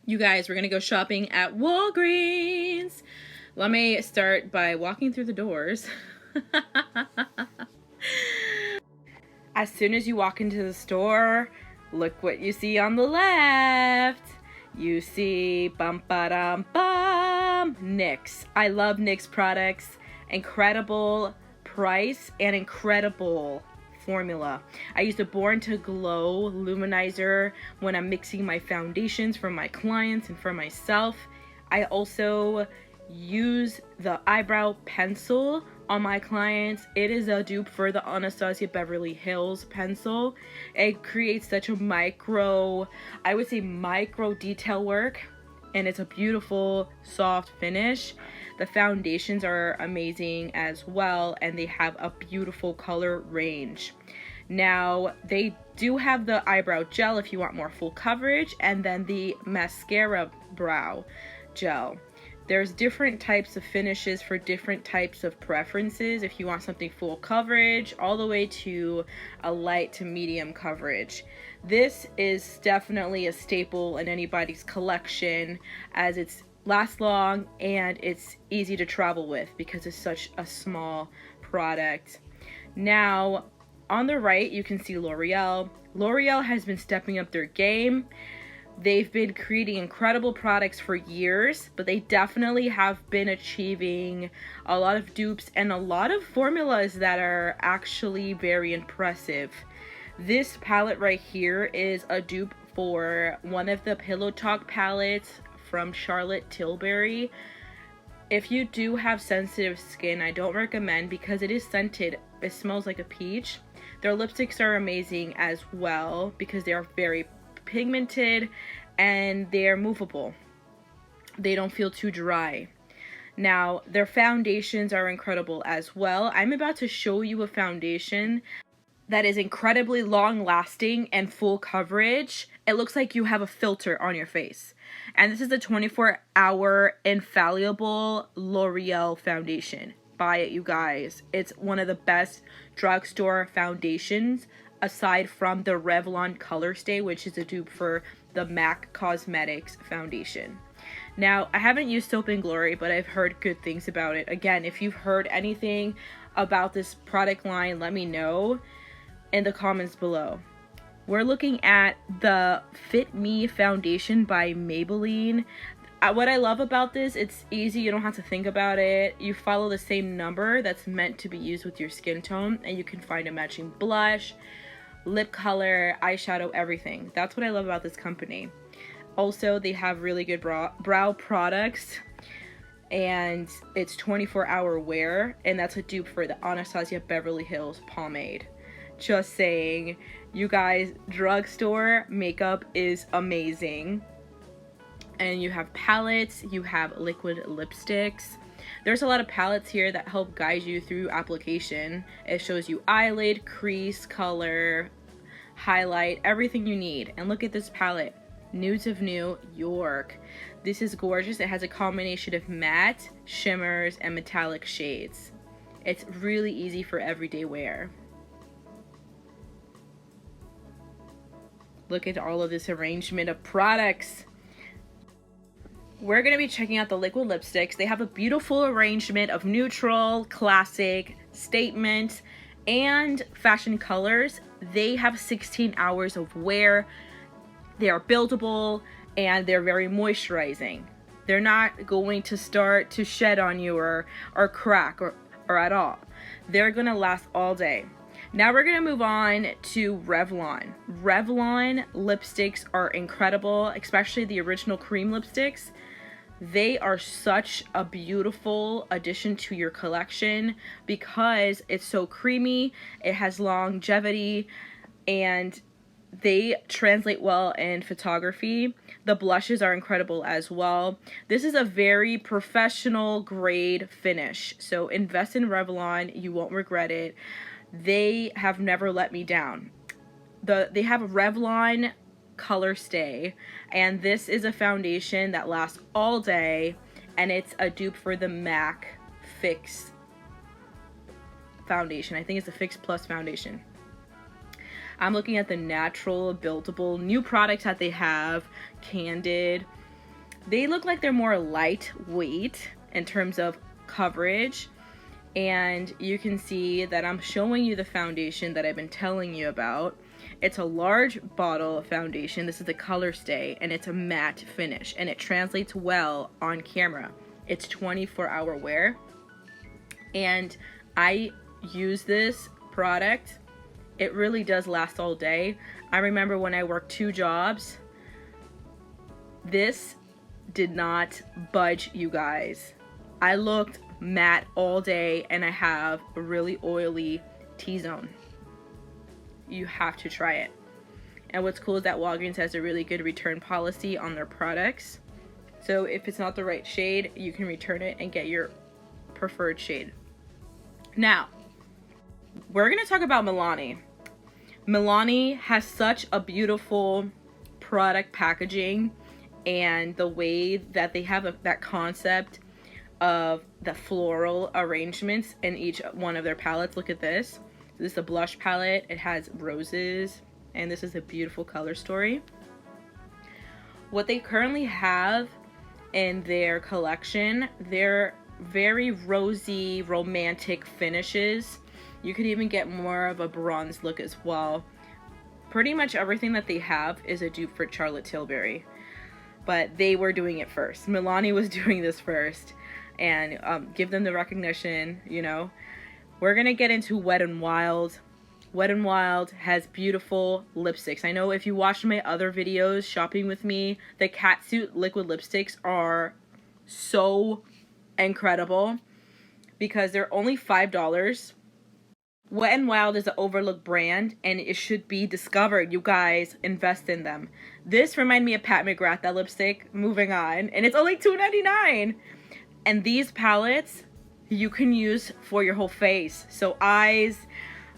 You guys, we're gonna go shopping at Walgreens. Let me start by walking through the doors. As soon as you walk into the store, look what you see on the left. You see bum NYX. I love NYX products. Incredible price and incredible formula. I use the Born to Glow luminizer when I'm mixing my foundations for my clients and for myself. I also use the eyebrow pencil on my clients. It is a dupe for the Anastasia Beverly Hills pencil. It creates such a micro detail work, and it's a beautiful soft finish. The foundations are amazing as well, and they have a beautiful color range. Now, they do have the eyebrow gel if you want more full coverage, and then the mascara brow gel. There's different types of finishes for different types of preferences. If you want something full coverage, all the way to a light to medium coverage. This is definitely a staple in anybody's collection, as it's lasts long and it's easy to travel with because it's such a small product. Now, on the right, you can see L'Oreal. L'Oreal has been stepping up their game. They've been creating incredible products for years, but they definitely have been achieving a lot of dupes and a lot of formulas that are actually very impressive. This palette right here is a dupe for one of the Pillow Talk palettes from Charlotte Tilbury. If you do have sensitive skin, I don't recommend because it is scented. It smells like a peach. Their lipsticks are amazing as well because they are very pigmented and they are movable. They don't feel too dry. Now, their foundations are incredible as well. I'm about to show you a foundation that is incredibly long lasting and full coverage. It looks like you have a filter on your face. And this is the 24-hour infallible L'Oreal foundation. Buy it, you guys. It's one of the best drugstore foundations aside from the Revlon Colorstay, which is a dupe for the MAC Cosmetics foundation. Now, I haven't used Soap and Glory, but I've heard good things about it. Again, if you've heard anything about this product line, let me know in the comments below. We're looking at the Fit Me foundation by Maybelline. What I love about this, it's easy, you don't have to think about it. You follow the same number that's meant to be used with your skin tone, and you can find a matching blush, lip color, eyeshadow, everything. That's what I love about this company. Also, they have really good brow products, and it's 24-hour wear, and that's a dupe for the Anastasia Beverly Hills pomade. Just saying, you guys, drugstore makeup is amazing. And you have palettes, you have liquid lipsticks. There's a lot of palettes here that help guide you through application. It shows you eyelid, crease, color, highlight, everything you need. And look at this palette, Nudes of New York. This is gorgeous. It has a combination of matte, shimmers, and metallic shades. It's really easy for everyday wear. Look at all of this arrangement of products. We're going to be checking out the liquid lipsticks. They have a beautiful arrangement of neutral, classic, statement, and fashion colors. They have 16 hours of wear. They are buildable and they're very moisturizing. They're not going to start to shed on you or crack or at all. They're going to last all day. Now we're going to move on to Revlon. Revlon lipsticks are incredible, especially the original cream lipsticks. They are such a beautiful addition to your collection because it's so creamy, it has longevity, and they translate well in photography. The blushes are incredible as well. This is a very professional grade finish, so invest in Revlon, you won't regret it. They have never let me down. They have a Revlon Colorstay, and this is a foundation that lasts all day, and it's a dupe for the MAC Fix foundation. I think it's the Fix Plus foundation. I'm looking at the natural, buildable, new products that they have. Candid. They look like they're more lightweight in terms of coverage. And you can see that I'm showing you the foundation that I've been telling you about. It's a large bottle of foundation. This is the Colorstay, and it's a matte finish, and it translates well on camera. It's 24-hour wear, and I use this product. It really does last all day. I remember when I worked 2 jobs, this did not budge, you guys. I looked matte all day, and I have a really oily T-zone. You have to try it. And what's cool is that Walgreens has a really good return policy on their products. So if it's not the right shade, you can return it and get your preferred shade. Now, we're gonna talk about Milani. Milani has such a beautiful product packaging, and the way that they have that concept of the floral arrangements in each one of their palettes. Look at this. This is a blush palette. It has roses, and this is a beautiful color story. What they currently have in their collection, they're very rosy, romantic finishes. You could even get more of a bronze look as well. Pretty much everything that they have is a dupe for Charlotte Tilbury, but they were doing it first. Milani was doing this first, and give them the recognition, you know. We're gonna get into Wet n Wild. Wet n Wild has beautiful lipsticks. I know if you watched my other videos shopping with me, the catsuit liquid lipsticks are so incredible because they're only $5. Wet n Wild is an overlooked brand, and it should be discovered. You guys, invest in them. This reminded me of Pat McGrath, that lipstick. Moving on, and it's only $2.99. And these palettes you can use for your whole face. So eyes,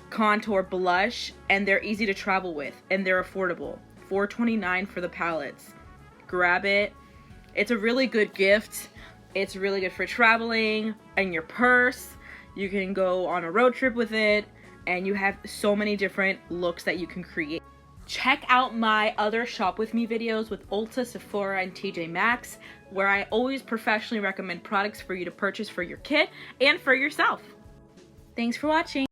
contour, blush, and they're easy to travel with, and they're affordable. $4.29 for the palettes. Grab it. It's a really good gift. It's really good for traveling and your purse. You can go on a road trip with it, and you have so many different looks that you can create. Check out my other shop with me videos with Ulta, Sephora, and TJ Maxx, where I always professionally recommend products for you to purchase for your kid and for yourself. Thanks for watching.